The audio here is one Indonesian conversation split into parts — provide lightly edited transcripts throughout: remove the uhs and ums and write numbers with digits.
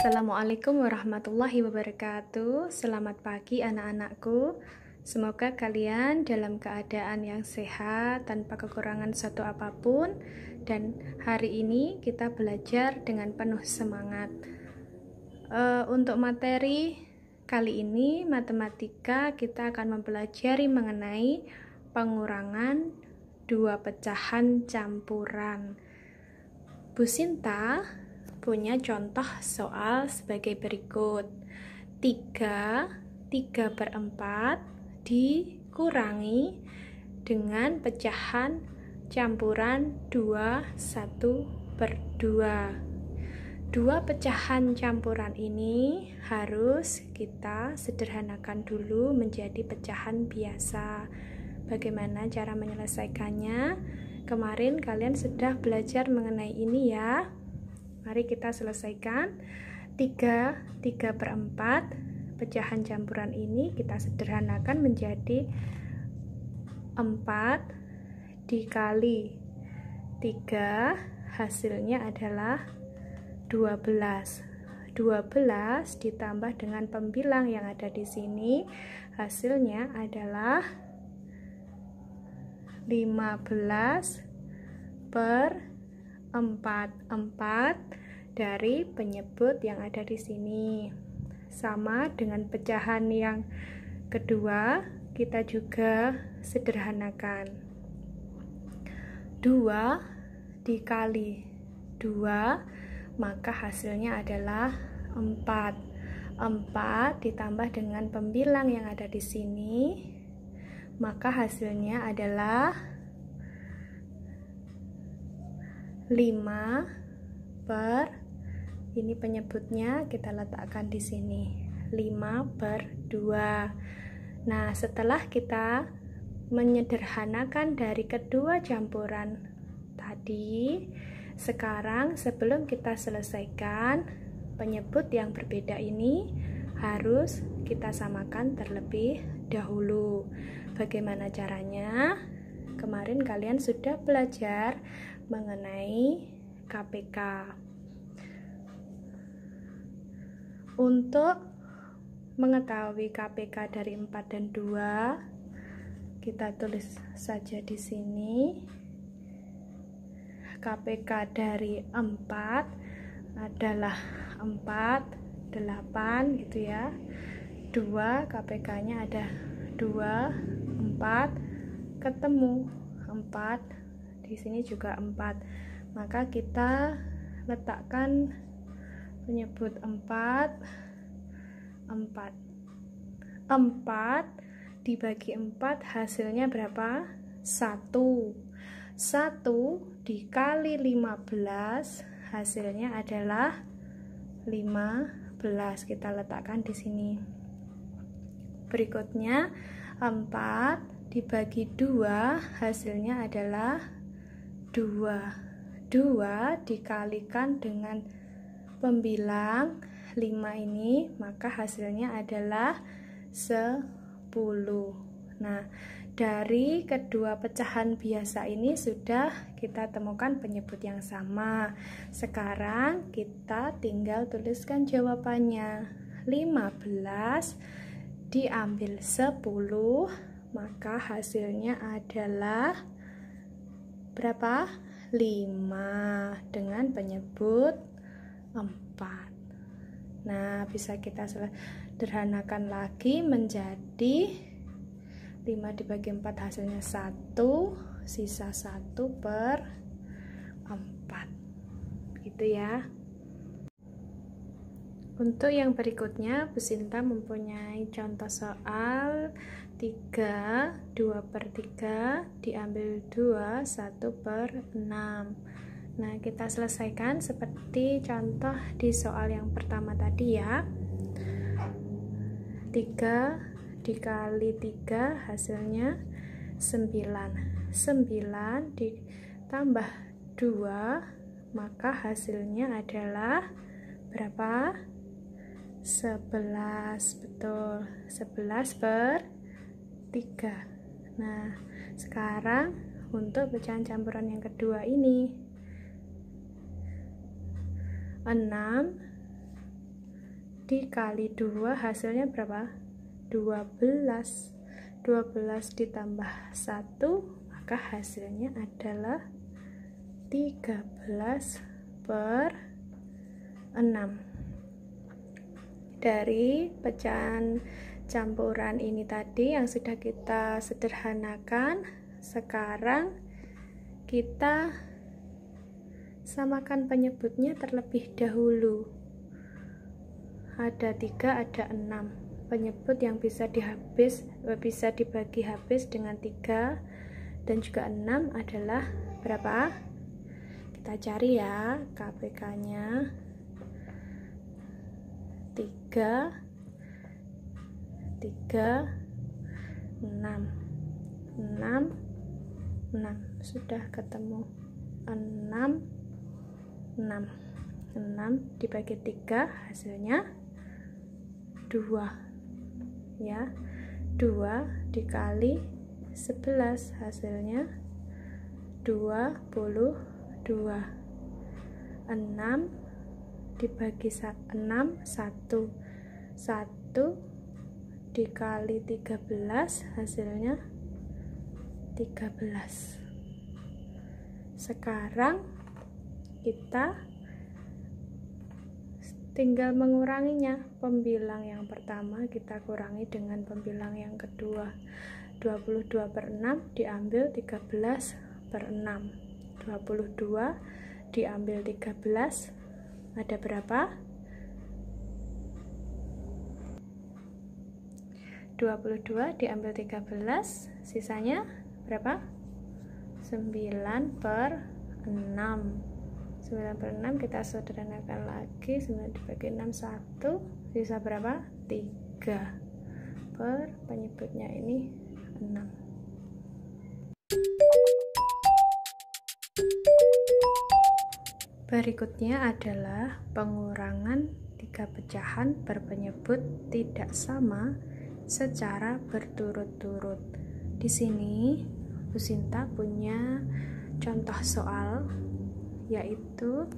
Assalamualaikum warahmatullahi wabarakatuh. Selamat pagi anak-anakku. Semoga kalian dalam keadaan yang sehat tanpa kekurangan suatu apapun. Dan hari ini kita belajar dengan penuh semangat. Untuk materi kali ini matematika, kita akan mempelajari mengenai pengurangan dua pecahan campuran. Bu Sinta punya contoh soal sebagai berikut. 3/4 dikurangi dengan pecahan campuran 2/1/2. Dua pecahan campuran ini harus kita sederhanakan dulu menjadi pecahan biasa. Bagaimana cara menyelesaikannya? Kemarin kalian sudah belajar mengenai ini ya. Mari kita selesaikan. 3/4 pecahan campuran ini kita sederhanakan menjadi 4 dikali 3, hasilnya adalah 12. 12 ditambah dengan pembilang yang ada di sini, hasilnya adalah 15/4 dari penyebut yang ada di sini. Sama dengan pecahan yang kedua, kita juga sederhanakan. 2 dikali 2, maka hasilnya adalah 4. 4 ditambah dengan pembilang yang ada di sini, maka hasilnya adalah 5/, ini penyebutnya kita letakkan di sini, 5/2. Nah, setelah kita menyederhanakan dari kedua campuran tadi, sekarang sebelum kita selesaikan penyebut yang berbeda ini harus kita samakan terlebih dahulu. Bagaimana caranya? Kemarin kalian sudah belajar mengenai KPK. Untuk mengetahui KPK dari 4 dan 2, kita tulis saja di sini. KPK dari 4 adalah 4, 8 gitu ya. 2 KPK-nya ada 2, 4, ketemu 4, di sini juga 4. Maka kita letakkan penyebut 4 dibagi 4 hasilnya berapa? 1 dikali 15 hasilnya adalah 15. Kita letakkan di sini. Berikutnya 4 dibagi 2 hasilnya adalah 2. 2 dikalikan dengan pembilang 5 ini, maka hasilnya adalah 10. Nah, dari kedua pecahan biasa ini sudah kita temukan penyebut yang sama. Sekarang kita tinggal tuliskan jawabannya. 15 diambil 10, maka hasilnya adalah berapa? 5 dengan penyebut 4. Nah, bisa kita sederhanakan lagi menjadi 5 dibagi 4 hasilnya 1, sisa 1/4. Gitu ya. Untuk yang berikutnya, Bu Sinta mempunyai contoh soal 3, 2/3 diambil 2, 1/6. Nah, kita selesaikan seperti contoh di soal yang pertama tadi ya. 3 dikali 3 hasilnya 9. 9 ditambah 2, maka hasilnya adalah berapa? 11. Betul, 11/3. Nah, sekarang untuk pecahan campuran yang kedua ini, 6 dikali 2 hasilnya berapa? 12. 12 ditambah 1, maka hasilnya adalah 13/6. Dari pecahan campuran ini tadi yang sudah kita sederhanakan, sekarang kita samakan penyebutnya terlebih dahulu. Ada 3, ada 6. Penyebut yang bisa dibagi habis dengan 3 dan juga 6 adalah berapa? Kita cari ya KPK-nya. 3, 6. 6 sudah ketemu. 6 dibagi 3 hasilnya 2 ya. 2 dikali 11 hasilnya 22. 6 dibagi 6 1 dikali 13 hasilnya 13. Sekarang kita tinggal menguranginya. Pembilang yang pertama kita kurangi dengan pembilang yang kedua. 22/6 diambil 13/6. 22 diambil 13 ada berapa? 22 diambil 13 sisanya berapa? 9/6. 9/6 kita sederhanakan lagi. 9 dibagi 6 1, sisa berapa? 3. Penyebutnya ini 6. Berikutnya adalah pengurangan 3 pecahan berpenyebut tidak sama secara berturut-turut. Di sini Bu Sinta punya contoh soal yaitu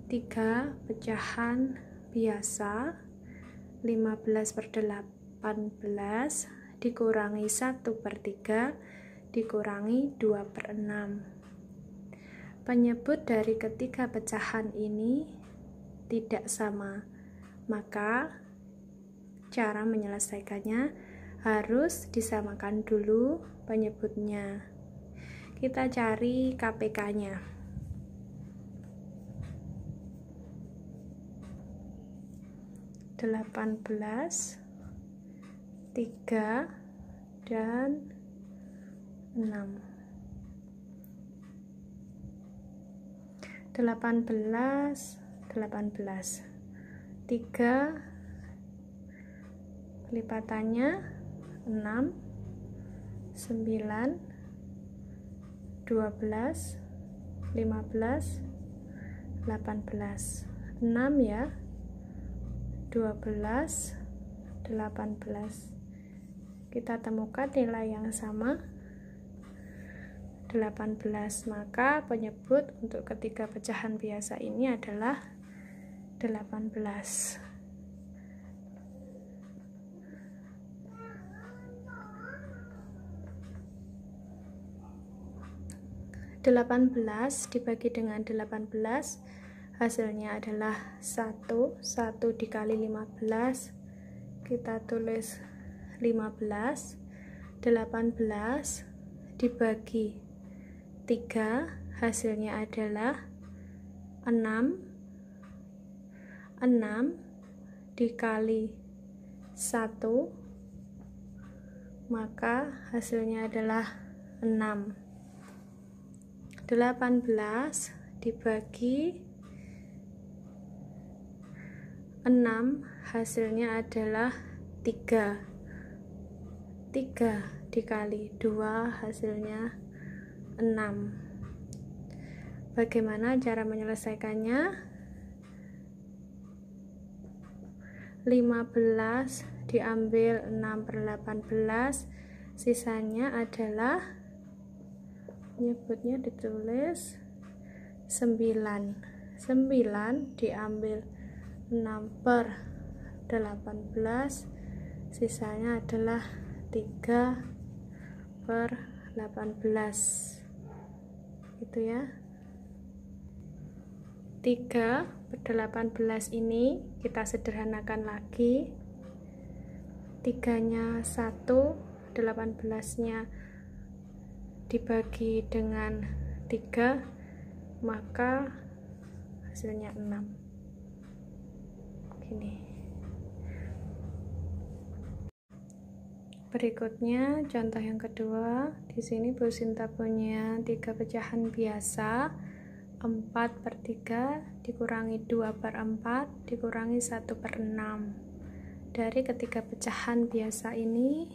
3 pecahan biasa 15/18 dikurangi 1/3 dikurangi 2/6. Penyebut dari ketiga pecahan ini tidak sama, maka cara menyelesaikannya harus disamakan dulu penyebutnya. Kita cari KPK-nya. 18, 3, dan 6. 18, 3 lipatannya 6, 9, 12, 15, 18. 6 ya. 12, 18. Kita temukan nilai yang sama 18, maka penyebut untuk ketiga pecahan biasa ini adalah 18. 18 dibagi dengan 18 hasilnya adalah 1 dikali 15 kita tulis 15. 18 dibagi 3 hasilnya adalah 6 dikali 1 maka hasilnya adalah 6. 18 dibagi 6 hasilnya adalah 3 dikali 2 hasilnya 6. Bagaimana cara menyelesaikannya? 15 diambil 6/18 sisanya adalah penyebutnya ditulis 9 diambil 6/18 18, sisanya adalah 3/18, gitu ya. 3/18 ini kita sederhanakan lagi. 3-nya 1, 18-nya dibagi dengan 3, maka hasilnya 6. Gini. Berikutnya contoh yang kedua. Di sini Bu Sinta punya 3 pecahan biasa. 4/3 dikurangi 2/4 dikurangi 1/6. Dari ketiga pecahan biasa ini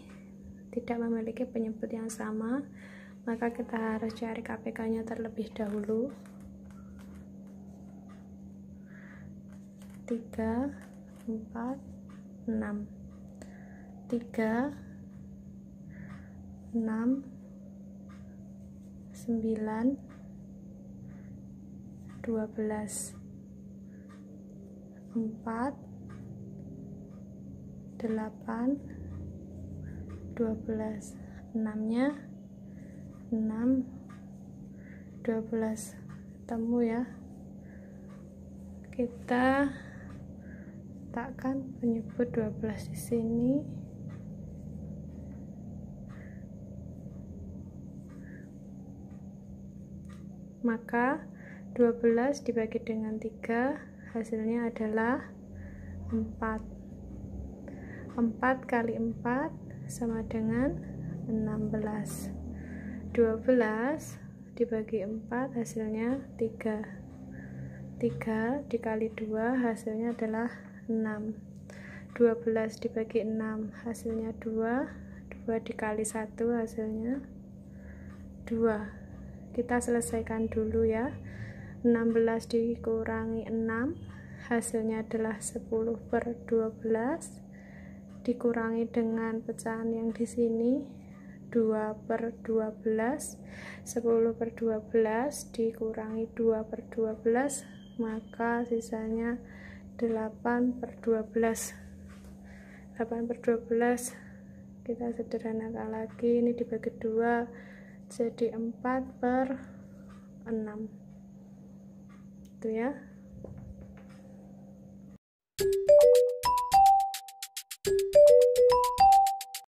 tidak memiliki penyebut yang sama, maka kita harus cari KPK-nya terlebih dahulu. 3, 4, 6. 3, 6, 9, 12, 4, 8, 12. 6-nya 6, 12. Ketemu ya. Kita letakkan penyebut 12 di sini. Maka 12 dibagi dengan 3, hasilnya adalah 4. 4 kali 4 sama dengan 16. 12 dibagi 4 hasilnya 3. 3 dikali 2 hasilnya adalah 6. 12 dibagi 6 hasilnya 2. 2 dikali 1 hasilnya 2. Kita selesaikan dulu ya. 16 dikurangi 6 hasilnya adalah 10/12 dikurangi dengan pecahan yang di sini 2/12. 10/12 dikurangi 2/12, maka sisanya 8/12. 8/12 kita sederhanakan lagi, ini dibagi 2 jadi 4/6, itu ya.